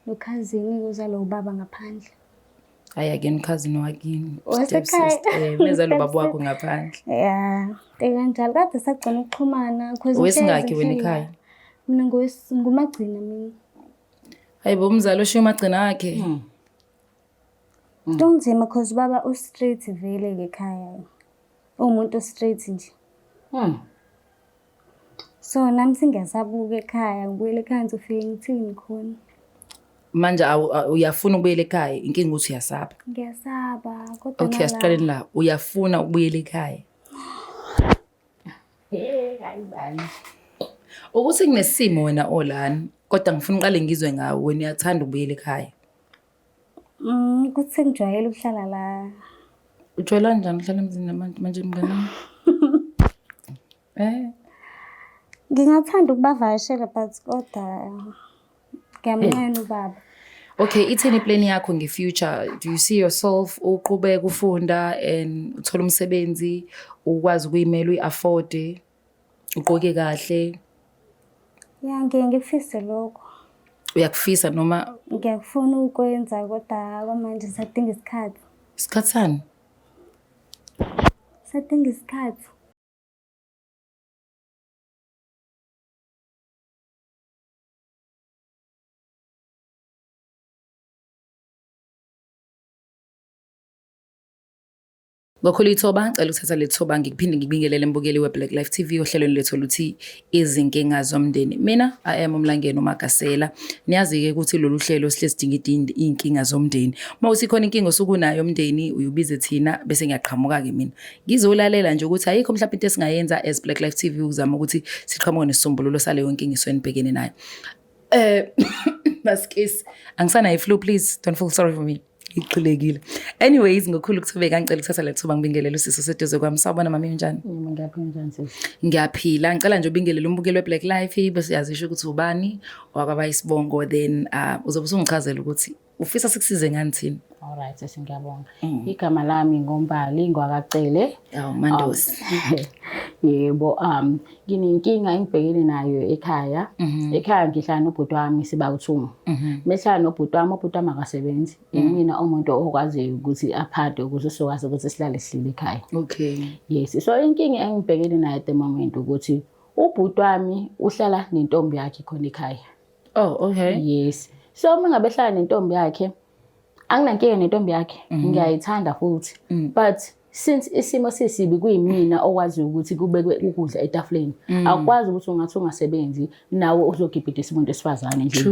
nokhazini uzalo ubaba ngaphandle. Hayi again cousin wakini. Wasekhaya. Meza lo baba wakho ngaphandle. Yeah, kanjalo kade sagcina ukuxhumana because wesingakhi wena ekhaya? Mina ngumagcina mina. Hayibo umzali oshiya umagcina wakhe. Kunzima because baba u-straight vele ekhaya. Umuntu straight nje. So nami singasabuka ekhaya, ngibuyele ekhaya ufike ngithini khona. Manje uyafuna ukubuyela ekhaya, inkinga ukuthi uyasaba. Ngiyasaba kodwa Okay, asiqaleni la. Uyafuna ukubuyela ekhaya. Hayibani. Ukuthi kunesimo wena olani, kodwa ngifuna uqale ngizwe ngawe wena uyathanda ukubuyela ekhaya. Kuthi ngijwayele ukuhlala la. Ujwayela kanjani uhlala emzini manje mngani? Ngingathanda ukubavakashela but kodwa ngiyamnqena ubaba. Okay, ithini plan yakho ngefuture? Do you see yourself uqhubeka ufunda and uthola umsebenzi ukwazi ukuyimela uyi-afford, uqoke kahle? Yeah, ngifise lokho. Uyakufisa noma ngiyakufuna ukwenza kodwa manje sadinga isikhathi. Isikhathi sani? Sadinga isikhathi. Ngokhulu ithoba ngicela ukuthatha le thoba ngikuphinde ngikubingelele mbukeli we-Black Life TV ohlelweni lethu luthi izinkinga zomndeni. Mina I am uMlangeni uMagasela. Niyazi-ke ukuthi lolu hlelo sihlezi iy'nkinga zomndeni. Uma uthi khona inkinga osukunayo umndeni uyubize thina bese ngiyaqhamuka-ke mina. Ngizolalela nje ukuthi ayikho mhlawumbe into esingayenza as Black Life TV ukuzama ukuthi siqhamuke nesisombululo saleyo nkinga esibhekene nayo. Baskisi, angisanayo i-flu, please don't feel sorry for me. Iqhilekile. Anyways, ngokhulu ukuthobeka ngicela ukuthatha le thuba ngibingelele uSiso seduze kwami. Sawubona mama unjani? Ngiyaphila njani sisi? Ngiyaphila. Ngicela nje ubingelele umbukeli we-Black Life bese yazisho ukuthi ubani wakwaBa Isibongo, then uzobe usungichazela ukuthi ufisa sikusize ngani thina. Alright sisi, ngiyabonga. Igama lami ngoMbali Ngwakacele. Mandosi. Yebo, nginenkinga engibhekene nayo ekhaya. Ekhaya ngihlala nobhuti wami siba-2. Mehlala nobhuti wami akasebenzi. Mina umuntu okwaziyo ukuthi aphathe ukuze sokwazi ukuthi silale sihlile ekhaya. Okay. Yes, so inkinga engibhekene nayo at the moment ukuthi ubhuti wami uhlala nentombi yakhe khona ekhaya. Oh, okay. Yes. So uma ngabe hlala nentombi yakhe, anginankinga nentombi yakhe, ngiyayithanda futhi. But since isimo sesibi kuyimina okwazi ukuthi kubekwe ukudla etafuleni, akwazi ukuthi ungathi ungasebenzi nawe uzogibhidisa umuntu esifazane nje.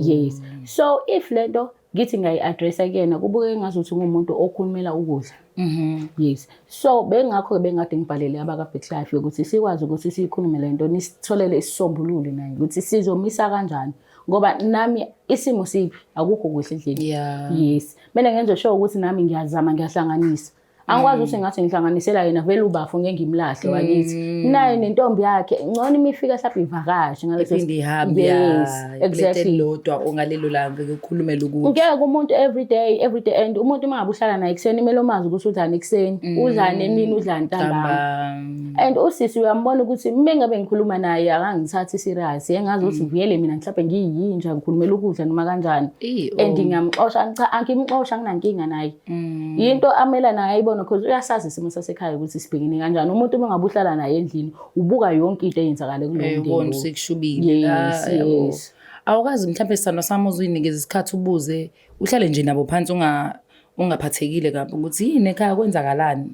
Yes. So if lento ngithi ngayi-addressa kuyena kubuke ngazuthi ngumuntu okhulumela ukudla. Yes. So bengakho bengade ngibhalele abaka-Black Life ukuthi sikwazi ukuthi sikhulume lento nisitholele isisombululo naye ukuthi sizomisa kanjani. Ngoba nami isimo sibi akukho kuhle endlini. Yes. Mina ngenze sure ukuthi nami ngiyazama ngiyahlanganisa. Angikwazi ukuthi ngathi ngihlanganisela yena vele ubafu ngeke ngimlahle wakithi. Naye nentombi yakhe ngcono imifika mhlawumbe ivakashi ngaleso ihambe. Yes, exactly. Lodwa ongalelo langa ukukhulumela ukuthi ngeke umuntu every day and umuntu mangabe uhlala naye ekseni imelo mazi ukuthi udlana ekseni, udlana emini, udlana ntambama. And usisi uyambona ukuthi mengabe ngikhuluma naye akangithathi serious. Engazi ukuthi vele mina mhlawumbe ngiyinja ngikhulumela ukudla noma kanjani. And ngiyamxosha, cha angimxosha nginankinga naye. Into amela naye ayibona because uyasazi isimo sasekhaya ukuthi sibhekene kanjani. Umuntu mangabe uhlala naye endlini ubuka yonke into eyenzakala kulo mndeni sekushubile la. Yes. Awukazi mhlawumbe isithando sami uzuyinikeza isikhathi ubuze uhlale nje nabo phansi ungaphathekile kabi ukuthi yini ekhaya kwenzakalani.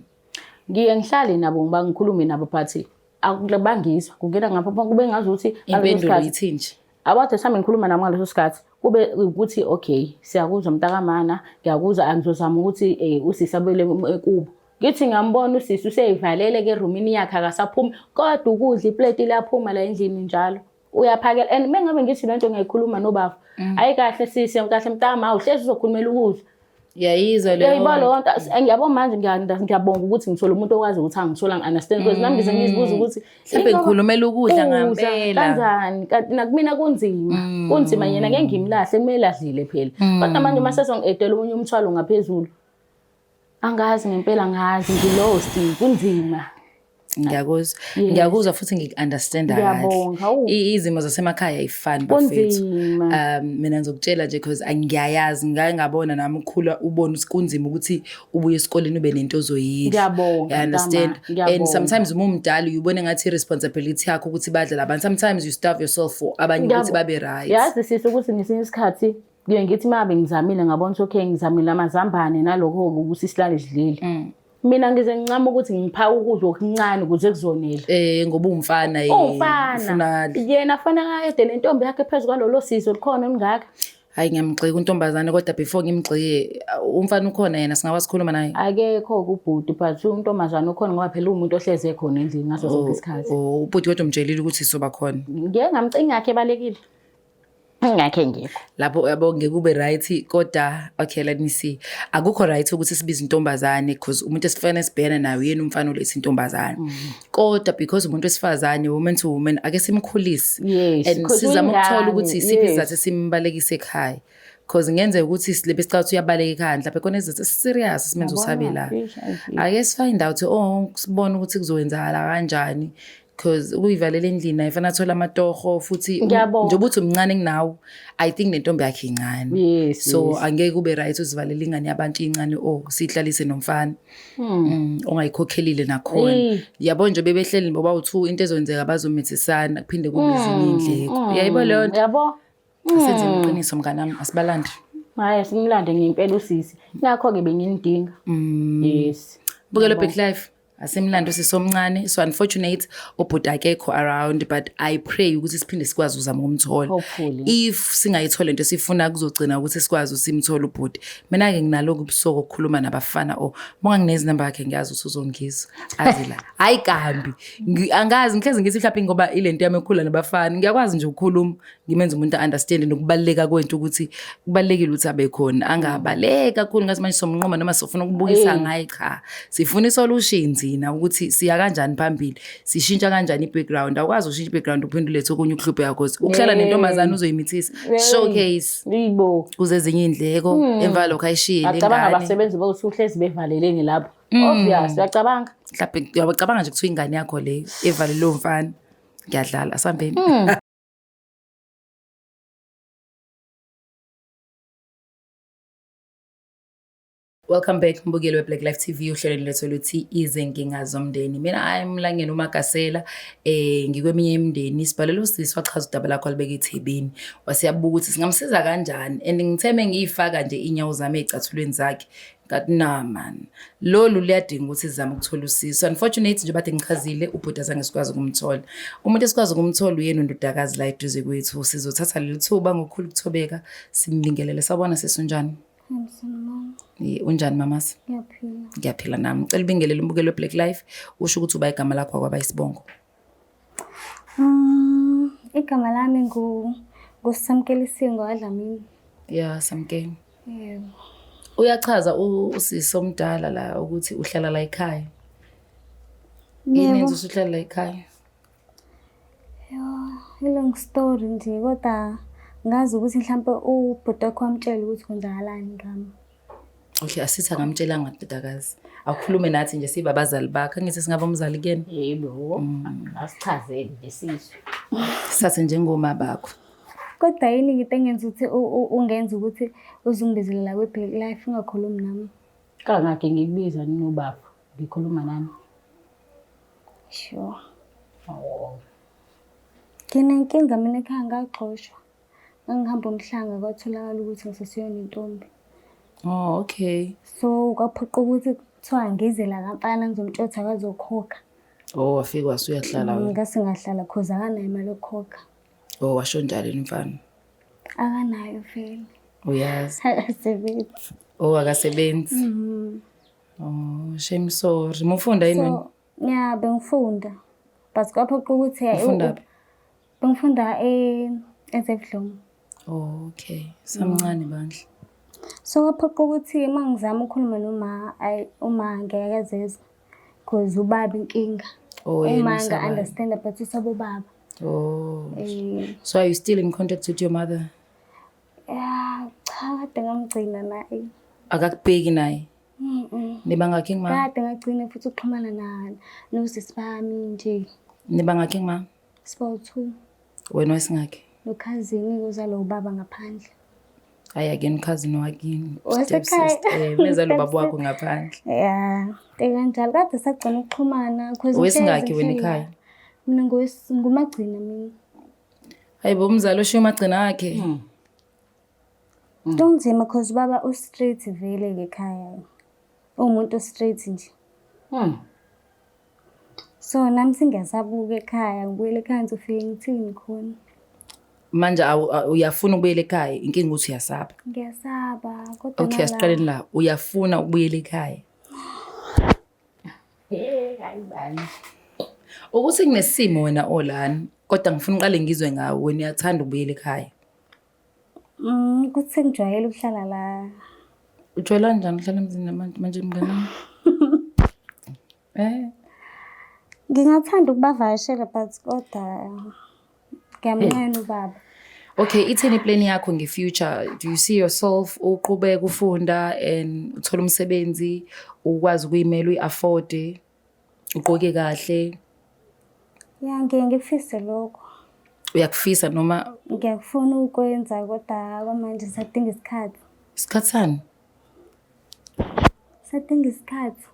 Ngiye ngihlale nabo ngikhulume nabo phathi akubangizwa kungena ngapha kube ngazuthi impendulo yithi nje abathe sami ngikhuluma nami ngaleso sikhathi kube ukuthi okay siyakuzwa mntakamana ngiyakuzwa angizozama ukuthi usisabele kubo. Ngithi ngiyambona usisi useyivalele ke roomini yakhe akasaphumi kodwa ukudla iplate liyaphuma la endlini njalo uyaphakela. And mengabe ngithi lento ngiyikhuluma nobaba ayikahle sisi kahle mntama awuhlezi uzokhulumela ukudla. Yayizwa leyo. Yayibona lonto ngiyabona manje ngiyabonga ukuthi ngithola umuntu okwazi ukuthi angithola ngi-understand because nami ngize ngizibuza ukuthi mhlawumbe ngikhulumela ukudla ngempela kanjani kanti nakumina kunzima yena ngeke ngimlahle kumele adlile phela. Kodwa manje masezongedela umunye umthwalo ngaphezulu angazi ngempela ngazi ngilost kunzima. Ngiyakuzwa. Yes. Ngiyakuzwa futhi ngiku-understanda kahle. Ngiyabonga, hawu. Izimo zasemakhaya ayifani bafethu. Kunzima. Mina ngizokutshela nje because angiyayazi ngake ngabona nami ukukhula ubona ukuthi kunzima ukuthi ubuye esikoleni ube nento ozoyidla. Ngiyabonga, You understand? Ntama, ngiyabonga. And sometimes uma umdala uyibona ngathi responsibility yakho ukuthi badle labantu. Sometimes you starve yourself for abanye ukuthi babe right. Yazi sisi ukuthi ngesinye isikhathi ngiye ngithi mabe ngizamile ngabona ukuthi okay ngizamile amazambane nalokho ukuthi silale sidlile. Mina ngize ngincama ukuthi ngiphaka ukudla okuncane ukuze kuzonela. Ngoba umfana Umfana. Yena afana ayede nentombi yakhe phezulu kwalolo sizo likhona olungaka. Hayi ngiyamgxeka untombazane kodwa before ngimgxike umfana ukhona yena singawasikhuluma naye. Akekho kubhuti but untombazane ukhona ngoba phela umuntu ohleze ekhona endlini ngaso sonke isikhathi. Ubhuti kodwa umtshelile ukuthi soba khona. Ngeke ngamcinga yakhe balekile. Ngakhe ngekho. Lapho yabo ngeke ube right kodwa okay let me see. Akukho right ukuthi sibize intombazane because umuntu esifana esibhena nawe yena umfana olethe intombazane. Kodwa because umuntu wesifazane woman to woman ake simkhulise. Yes. And sizama ukuthola ukuthi isiphi izathu simbalekise ekhaya. Because ngenzeka ukuthi silebe sicathu uyabaleka ekhaya mhlawumbe khona izathu serious simenza usabela. Ake sifind out sibone ukuthi kuzokwenzakala kanjani. Because uyivalele endlini ayifana thola amatoho futhi nje ubuthi umncane kunawo I think nentombi yakhe incane. Yes. So angeke kube right uzivalele ingane yabantu incane sihlalise nomfana. Ongayikhokhelile nakhona. Yabo nje bebehleli ngoba u2 into ezonzeka bazomithisana kuphinde kube izinye indleko. Uyayibo leyo nto. Yabo. Asenze iqiniso mnganami asibalande. Hayi simlande ngempela usisi. Ngakho ke benginidinga. Yes. Bukelo Big Life. Asemlando sisomncane so unfortunate ubhuti akekho around but I pray ukuthi siphinde sikwazi uzama ukumthola. Hopefully. If singayithola into sifuna kuzogcina ukuthi sikwazi usimthola ubhuti. Mina ke nginaloko ubusoko ukukhuluma nabafana monga nginezi number yakhe ngiyazi ukuthi uzongizwa. Azila. Hayi kambi. Angazi ngihlezi ngithi mhlawumbe ngoba ilento yami ekhula nabafana ngiyakwazi nje ukukhuluma ngimenza umuntu understand nokubaleka kwento ukuthi kubalekile ukuthi abe khona angabaleka kakhulu ngathi manje somnqoma noma sifuna ukubukisa ngaye cha. Sifuna isolutions ukuthi siya kanjani phambili sishintsha kanjani ibackground awukwazi ushintsha ibackground uphendule okunye ukuhluphe yakho ukuhlala nentombazana uzoyimithisa showcase yibo kuze ezinye indleko emva lokho ayishiyile ingane acabanga abasebenzi bawusuhlezi bevaleleni lapho obvious uyacabanga mhlawumbe uyacabanga nje ukuthi ingane yakho le evalele umfana ngiyadlala asambeni. Welcome back mbukeli weBlack Life TV uhlelo lethu luthi izinkinga zomndeni. Mina Mlangeni uMagasela ngikweminye imindeni sibhalelo usisi wachaza udaba lakho alibeka eThebeni. Wasiyabuka ukuthi singamsiza kanjani and ngitheme ngiyifaka nje inyawo zami ezicathulweni zakhe. Ngathi na man. Lolu liyadinga ukuthi sizame ukuthola usizo. Unfortunately nje bathe ngichazile ubhuti azange sikwazi ukumthola. Umuntu esikwazi ukumthola uyena undodakazi la eduze kwethu sizothatha leli thuba ngokukhulu ukuthobeka simbingelele sabona sesunjani. Unjani mamasi? Ngiyaphila nami. Ngicela ubingelele umbukelo weBlack Life usho ukuthi uba igama lakho akwaba isibongo. Igama lami nguSamkeli Singo Adlamini. Yeah, Samkeli. Yebo. Uyachaza usisi omdala la ukuthi uhlala la ekhaya. Yini usuhlala la ekhaya? Long story nje kodwa ngazi ukuthi mhlawumbe ubhuti wakho amtshela ukuthi kwenzakalani ngami. Okay, asithi angamtshelanga dadakazi. Akukhulume nathi nje siba abazali bakhe. Ngithi singaba umzali kuyena. Yebo. Asichazele lesizwe. Sithathe njengoma bakho. Kodwa yini into engenza ukuthi ungenza ukuthi uzungibizelela kweBlack Life ungakhulumi nami? Kangake ngikubiza nobaba. Ngikhuluma nami. Sure. Oh. Kena inkinga mina ekhaya ngaxoshwa. Ngihamba umhlanga kwatholakala ukuthi ngisasiyona intombi. Oh, okay. So kwaphoqa ukuthi kuthiwa ngizela kampana ngizomtshotha akazokhokha. Oh, wafika wasuyahlala wena. Ngase ngahlala cause akanayo imali yokukhokha. Oh, washo njalo umfana. Akanayo vele. Uyazi. Akasebenzi. Oh, akasebenzi. Oh, shame sorry. Mufunda yini wena? Yeah, bengifunda. But kwaphoqa ukuthi bengifunda eZevlom. Oh, okay. Samncane bandla. So kwaphoqa ukuthi mangizama ukukhuluma uma ngeke akazezwe cause ubaba inkinga. Uma understand but usabo baba. Oh. So are you still in contact with your mother? Yeah, cha kade ngamgcina naye. Akakubheki naye. Niba ngakhi ngima? Kade ngagcina futhi ukuxhumana nosisi bami nje. Niba ngakhi ngima? Sibawu-2. Wena wesingakhi? Nokhazini uzalwa ubaba ngaphandle. Hayi akeni cousin wakini. Wasekhaya. Mezalo baba wakho ngaphandle. Ya, kanjalo kade sagcina ukuxhumana cause Wesingakhi wena ekhaya? Mina ngumagcina mina. Hayi bo umzali oshiya umagcina wakhe. Kunzima cause baba u-straight vele ekhaya. Umuntu straight nje. So nami singiyasabuka ekhaya, ngibuyele ekhaya ngizofike ngithini khona. Manje uyafuna ukubuyela ekhaya, inkinga ukuthi uyasaba. Ngiyasaba kodwa Okay, asiqaleni la. Uyafuna ukubuyela ekhaya. Hayi bani. Ukuthi kunesimo wena olana, kodwa ngifuna uqale ngizwe ngawe wena uyathanda ukubuyela ekhaya. Ukuthi sengijwayele ukuhlala la. Ujwayela kanjani uhlala emzini manje mngani? Ngingathanda ukubavakashela but kodwa ngiyamnqena ubaba. Okay, ithini plan yakho nge-future? Do you see yourself uqhubeka ufunda and uthola umsebenzi, ukwazi ukuyimela uyi-afford, uqoke kahle? Ya, ngifise lokho. Uyakufisa noma? Ngiyakufuna ukwenza kodwa kwamanje sadinga isikhathi. Isikhathi sani? Sadinga isikhathi.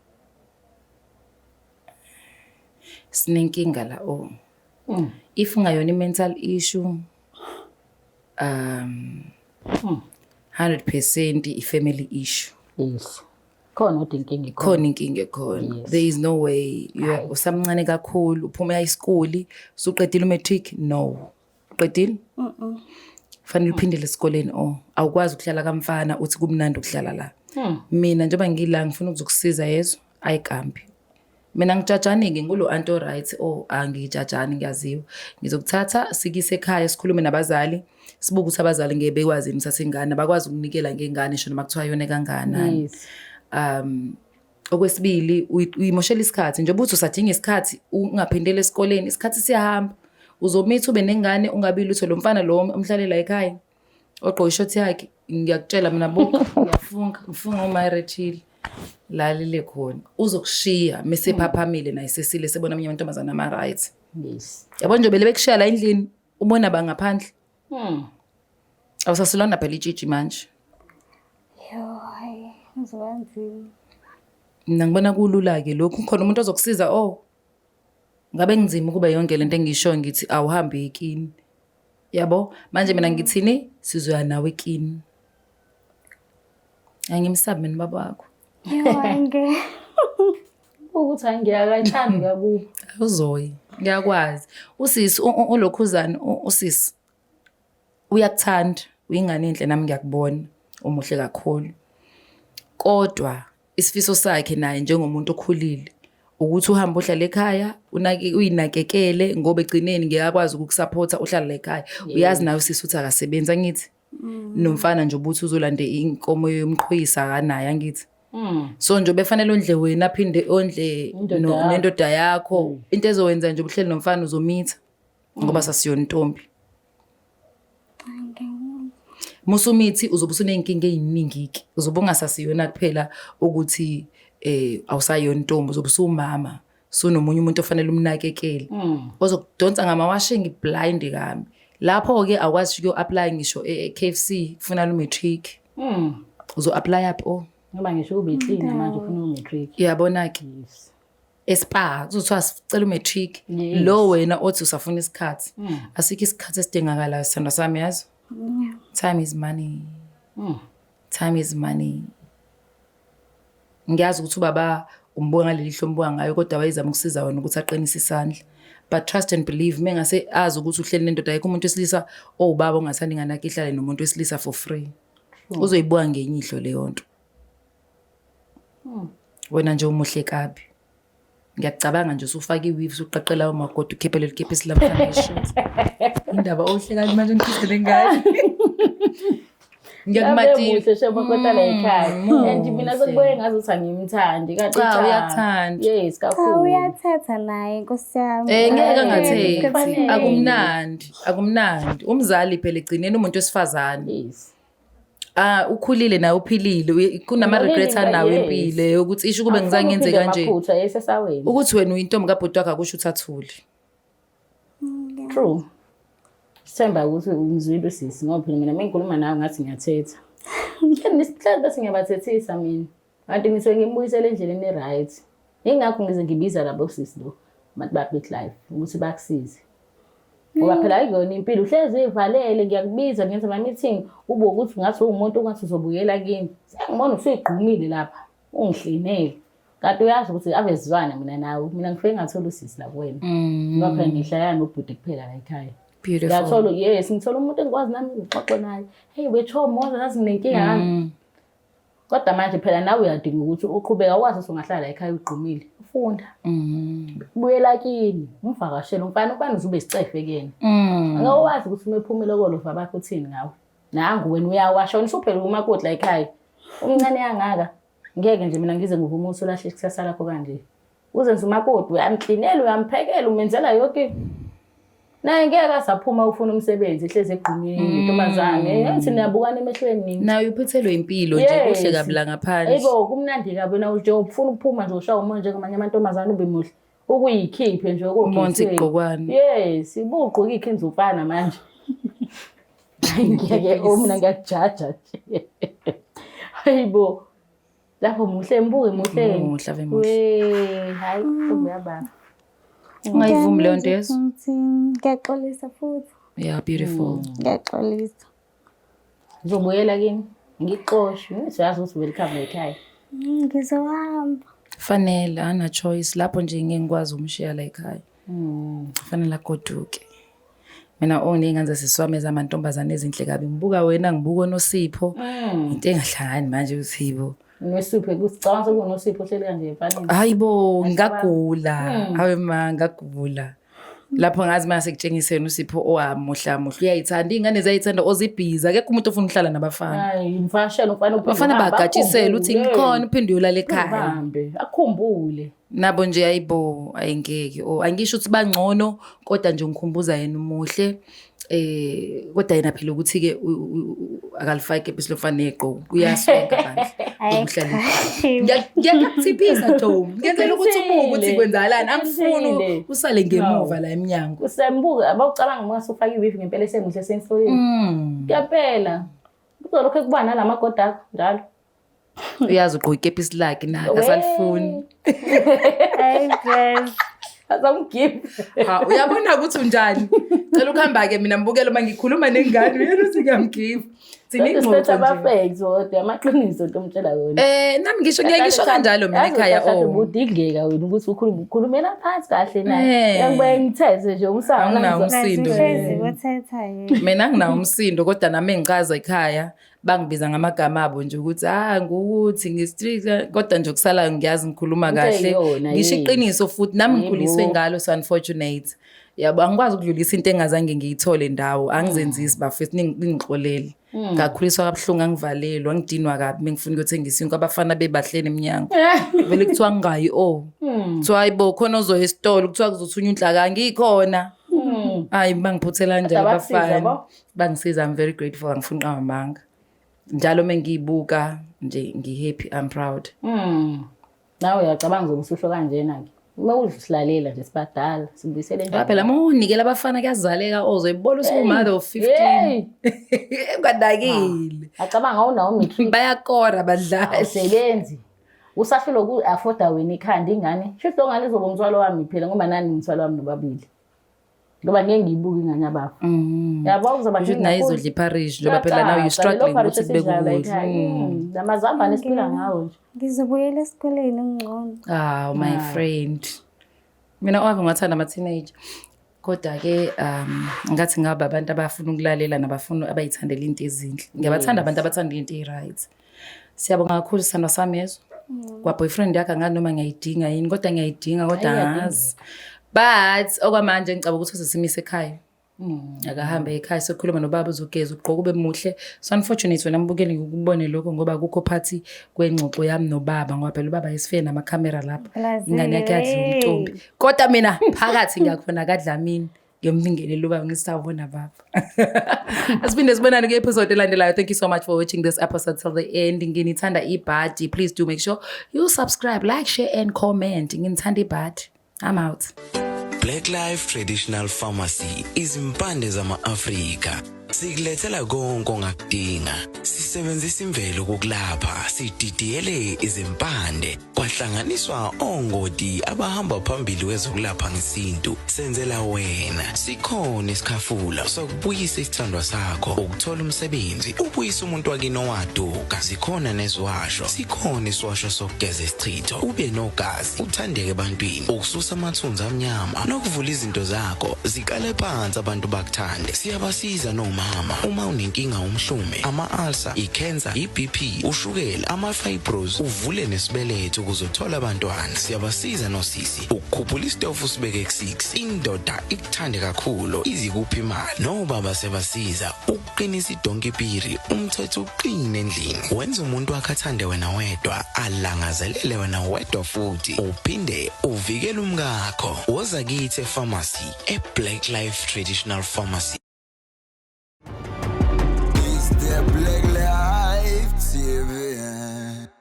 Sinenkinga la if ungayona i-mental issue 100% i-family issue. Yes. Khona kodwa inkinga ikhona. Khona inkinga ekhona. There is no way usamncane kakhulu uphuma high school usuqedile umatric. No. Uqedile? Fanele uphindele esikoleni awukwazi ukuhlala kamfana uthi kumnandi ukuhlala la. Mina njengoba ngila ngifuna ukuzokusiza yezo ayikambi. Mina ngijajani ngulo anto right angijajani ngiyaziwa. Ngizokuthatha sikise ekhaya sikhulume nabazali sibuke ukuthi abazali ngeke bekwazi msasengane bakwazi ukunikela ngengane sho noma kuthiwa yona kangakanani. Yes. Okwesibili uyimoshela isikhathi njengoba uthi usadinga isikhathi ungaphindele esikoleni isikhathi siyahamba uzomitha ube nengane ungabi lutho lo mfana lo umhlalela ekhaya oqoqa ishoti yakhe ngiyakutshela mina buku ngifunga uMarechile lalile khona uzokushiya mase phaphamile naye sesile sebona abanye amantombazana ama rights. Yes. Yabo nje bekushiya la endlini ubona bangaphandle. Awusasilona phela ijiji manje. Yo, hayi ngizokwanzima. Mina ngibona kulula ke lokho khona umuntu ozokusiza ngabe ngizima kuba yonke lento engisho ngithi awuhambe ekini. Yabo manje mina ngithini sizoya nawe ekini. Angimsabi mina baba wakho. Yonke. Ukuthi angiyakathanda kakubi. Uzoyi ngiyakwazi. Usisi ulokhuzana usisi uyakuthanda uyingane enhle nami ngiyakubona umuhle kakhulu. Kodwa isifiso sakhe naye njengomuntu okhulile ukuthi uhamba uhlala ekhaya uyinakekele ngoba egcineni ngiyakwazi ukukusupporta uhlala ekhaya. Uyazi nawe usisi uthi akasebenza ngithi. Nomfana nje ubuthi uzolanda inkomo yomqhwisa kanaye angithi. So nje befanele ondle wena aphinde ondle nendoda yakho into ezowenza nje ubuhleli nomfana uzomitha ngoba sasiyona intombi. Musumithi uzobe usunenkinga eziningi ke uzobe ungasasiyona kuphela ukuthi awusayona intombi uzobe usumama sonomunye umuntu ofanele umnakekele ozokudonsa ngama-washing blind kami lapho ke akwazi ukuyo apply ngisho KFC kufuna lo matric uzo apply up ngoba ngisho ube clean manje ufuna umatric. Yabona ke espa uzothiwa sicela umatric lo wena othi usafuna isikhathi asikho isikhathi esidingakalayo sithanda sami yazi. Time is money. Time is money. Ngiyazi ukuthi ubaba umbonga ngaleli hlombo ngayo kodwa wayezama ukusiza wena ukuthi aqinise isandla. But trust and believe mengase azi ukuthi uhleli nendoda yakho umuntu wesilisa ubaba ongathanda ingane yakhe ihlale nomuntu wesilisa for free. Uzoyibuka ngenyihlo leyo nto. Wena nje umuhle kabi. Ngiyacabanga nje usufaka iweave usuqaqela umagodo ukhiphe leli kepisi lamhlanje eshot. Indaba ohle kabi manje ngikhisele ngane. Ngiyakumathi muhle sheba kodwa la ekhaya and mina sekuboye ngazi ukuthi angimthandi kanti cha uyakuthanda. Yes kakhulu. Uyathetha naye Nkosi yami. Ngeke angathethi akumnandi umzali phela egcineni umuntu wesifazane. Yes. Ukhulile nawe uphilile kunama-regrets anawo empilo ukuthi isho kube ngizangenze kanje ukuthi wena uyintombi kabhuti wakho akusho ukuthi athule. True. Sithemba ukuthi umzwile sisi ngoba phela mina mengikhuluma nawe ngathi ngiyathetha. Nesihlalo bese ngiyabathethisa mina. Kanti ngisuke ngimbuyisele endleleni e-right. Ingakho ngize ngibiza labo sisi lo abantu ba-Big Life ukuthi bakusize. Ngoba phela ayikona impilo uhlezi ivalele ngiyakubiza ngenza ama-meeting ube ukuthi ngathi umuntu ongathi uzobuyela kimi. Sengibona usuyigqumile lapha ungihlinele. Kanti uyazi ukuthi abezizwana mina nawe mina ngifike ngathola usisi la kuwena. Ngoba phela ngihlala nobhuti kuphela la ekhaya. Beautiful. Ngiyathola yes ngithola umuntu engikwazi nami ngixoxe naye. Hey wethu moza nazi nginenkinga yami. Kodwa manje phela nawe uyadinga ukuthi uqhubeka wazi ukuthi ungahlala ekhaya ugqumile. Ufunda. Buyela kini, umvakashela umfana ubani uzube isicefe kuyena. Akawazi ukuthi umephumile kolova bakho uthini ngawe. Nangu wena uyawasha usuphela umakoti la ekhaya. Umncane yangaka. Ngeke nje mina ngize ngivume ukuthi ulahle ikusasa lakho kanje. Uzenza umakoti uyamklinela uyamphekela umenzela yonke. Naye ngeke asaphuma ufuna umsebenzi ehleze egqumile intombazane. Yathi niyabukana emehlweni. Naye uphuthelwe impilo nje kuhle kabla ngaphandle. Yebo kumnandi kabi na nje ufuna ukuphuma nje ushaya umoya njengamanye amantombazane ube muhle. Ukuyikhiphe nje umonzi igqokwane. Yes, ibugqoka ikhenza ufana manje. Ngeke mina ngiyajaja nje. Hayibo. Lapho muhle mbuke muhle. Muhle ave muhle. Hayi uyababa. Ungayivumi leyo nto yeso? Ngiyaxolisa futhi. Yeah, beautiful. Ngiyaxolisa. Ngizobuyela kini. Ngixoshwe. Ngiyazi ukuthi welcome ekhaya. Ngizohamba. Fanele ana choice lapho nje ngeke ngikwazi umshiya la ekhaya. Fanele agoduke. Mina onenganza siswameza amantombazane ezinhle kabi ngibuka wena ngibuka noSipho. Into engahlangani manje uSipho. Nosipho kusicabanga sokunosipho hleli kanje emfaneni. Hayibo ngagula. Hawe ma ngagula. Lapho ngazi mase kutshengisene uSipho owamuhla muhla uyayithanda ingane zayithanda ozibhiza akekho umuntu ofuna ukuhlala nabafana. Hayi imfashelo ufana uphinde. Bafana bagatshisela uthi ngikhona uphinde uyolala ekhaya. Uhambe akhumbule. Nabo nje ayibo ayingeke angisho ukuthi bangcono kodwa nje ngikhumbuza yena umuhle kodwa yena phela ukuthi ke akalifake ebisi lofana neqo uyasonka bandla umhlali ngiyakuthipisa Tom ngenzela ukuthi ubuke ukuthi kwenzakalani angifuni usale ngemuva la eminyango usembuka abawucabanga mase ufaka iwifi ngempela esemuhle senhloleni kuyaphela uzolokho ekuba nalamagoda akho njalo uyazi ugqoka ikepisi lakhe na asalifuni Hey bless. azamgive uyabona ukuthi unjani cela ukuhamba ke mina mbukelo mangikhuluma nengane uyena uthi ngiyamgive Siningxoxa abafacts kodwa amaqiniso ntomtshela yona. Nami ngisho kanjalo mina ekhaya ubudingeka wena ukuthi ukhulumela phansi kahle naye. Yangibuye ngithethe nje umsana nginawo umsindo. Ngithetha yini. Mina nginawo umsindo kodwa nami engiqhaza ekhaya bangibiza ngamagama abo nje ukuthi ngukuthi ngistrict kodwa nje kusala ngiyazi ngikhuluma kahle. Ngisho iqiniso futhi nami ngikhuliswe ngalo so unfortunate. Yabo angikwazi ukudlulisa into engazange ngiyithole ndawo angizenzisi bafethu ningixolele. Ngakhuliswa kabuhlungu angivalelwa ngidinwa kabi mengifuna ukuyothengisa inko abafana bebahlene eminyango vele kuthiwa ngingayi kuthiwa hayibo khona ozoya esitolo kuthiwa kuzothunya unhlaka ngikhona hayi bangiphuthela njalo abafana bangisiza I'm very grateful angifuni qhamanga njalo mengiyibuka nje ngihappy I'm proud nawe uyacabanga ukuthi usho kanjena ke uma uzihlalela nje sibadala sibuyisele njalo phela monikela abafana kuyazaleka ozoyibona usumother of 15 ngadakile acabanga awunawo matric bayakora badlali usebenzi usafila uku-afforda wena ikhanda ingane shift ongane izoba umthwalo wami phela ngoba nani umthwalo wami nobabili ngoba ngeke ngiyibuke ingane yabafu yabo kuzoba nje nayo izodla iparish njengoba phela now you struggling ukuthi kube kuhle namazambane esiphila ngawo nje Ngizobuyela esikoleni ngcono. My friend mina ove ngathanda ama teenager kodwa ke ngathi ngaba abantu abafuna ukulalela nabafuna abayithandela into ezinhle ngiyabathanda abantu abathanda into eziright siyabonga kakhulu sisandwa sami yezo kwa boyfriend yakhe ngani noma ngiyayidinga yini kodwa ngiyayidinga kodwa ngazi but okwamanje ngicaba ukuthi usimise ekhaya akahambe ekhaya sokhuluma nobaba uzogeza ugqoka ube muhle so unfortunately wena mbukeli ngikubone lokho ngoba kukho party kwengxoxo yami nobaba ngoba phela ubaba isifene nama camera lapha ingane yakhe yadla umntombi kodwa mina phakathi ngiyakhona kadlamini ngiyomlingenela ubaba ngisawubona baba. Asiphinde sibonane ku-episode elandelayo. Thank you so much for watching this episode till the end. Nginithanda ibhadi. Please do make sure you subscribe, like, share and comment. Nginithanda ibhadi. I'm out. Black Life Traditional Pharmacy izimpande zama-Afrika. Sikulethela konke ongakudinga. Sisebenzisa imvelo ukulapha, sididiyele izimpande, kwahlanganiswa ongoti abahamba phambili kwezokulapha ngesintu. Senzela wena. Sikhona isikhafula sokubuyisa isithandwa sakho, ukuthola umsebenzi, ubuyisa umuntu wakini owaduka. Sikhona neziwasho. Sikhona isiwasho sokugeza isichitho, ube nogazi, uthandeke ebantwini, ukususa amathunzi amnyama, nokuvula izinto zakho zikale phansi abantu bakuthande. Siyabasiza noma uma unenkinga umhlume, ama-ulcer, i-cancer, i-BP, ushukela, ama-fibros, uvule nesibeletho ukuzothola abantwana. Siyabasiza nosisi ukukhuphula isitofu sibeke ku-6, indoda ikuthande kakhulu izikupha imali. Nobaba sebasiza ukuqinisa idonkipiri, umthetho uqine endlini. Wenza umuntu akathande wena wedwa, alangazelele wena wedwa futhi, uphinde uvikele umkakho. Woza kithi e-pharmacy, e-Black Life Traditional Pharmacy. Black Life TV.